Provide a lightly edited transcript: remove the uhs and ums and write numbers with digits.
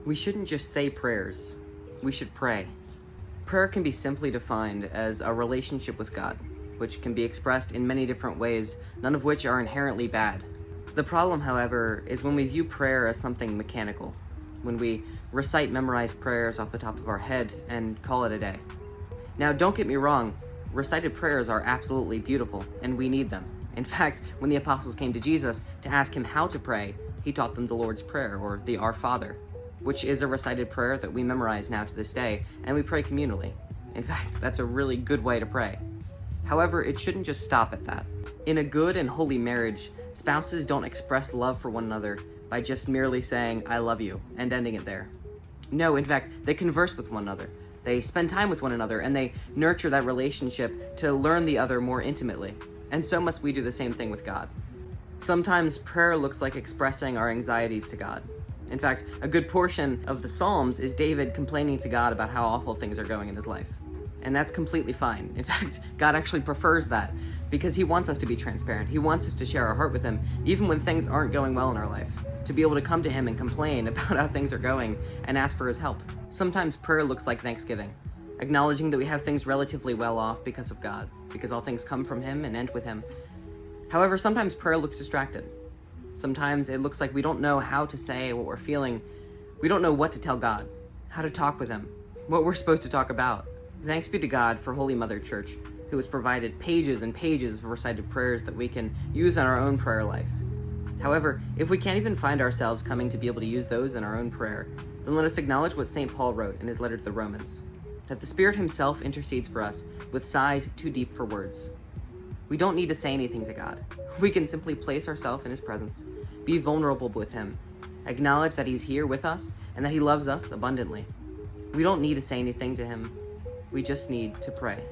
We shouldn't just say prayers, we should pray. Prayer can be simply defined as a relationship with God, which can be expressed in many different ways, none of which are inherently bad. The problem, however, is when we view prayer as something mechanical, when we recite memorized prayers off the top of our head and call it a day. Now, don't get me wrong, recited prayers are absolutely beautiful, and we need them. In fact, when the apostles came to Jesus to ask him how to pray, he taught them the Lord's Prayer, or the Our Father, which is a recited prayer that we memorize now to this day, and we pray communally. In fact, that's a really good way to pray. However, it shouldn't just stop at that. In a good and holy marriage, spouses don't express love for one another by just merely saying, "I love you," and ending it there. No, in fact, they converse with one another. They spend time with one another, and they nurture that relationship to learn the other more intimately. And so must we do the same thing with God. Sometimes prayer looks like expressing our anxieties to God. In fact, a good portion of the Psalms is David complaining to God about how awful things are going in his life. And that's completely fine. In fact, God actually prefers that because he wants us to be transparent. He wants us to share our heart with him, even when things aren't going well in our life, to be able to come to him and complain about how things are going and ask for his help. Sometimes prayer looks like thanksgiving, acknowledging that we have things relatively well off because of God, because all things come from him and end with him. However, sometimes prayer looks distracted. Sometimes it looks like we don't know how to say what we're feeling. We don't know what to tell God, how to talk with him, what we're supposed to talk about. Thanks be to God for Holy Mother Church, who has provided pages and pages of recited prayers that we can use in our own prayer life. However, if we can't even find ourselves coming to be able to use those in our own prayer, then let us acknowledge what St. Paul wrote in his letter to the Romans, that the Spirit himself intercedes for us with sighs too deep for words. We don't need to say anything to God. We can simply place ourselves in his presence, be vulnerable with him, acknowledge that he's here with us and that he loves us abundantly. We don't need to say anything to him. We just need to pray.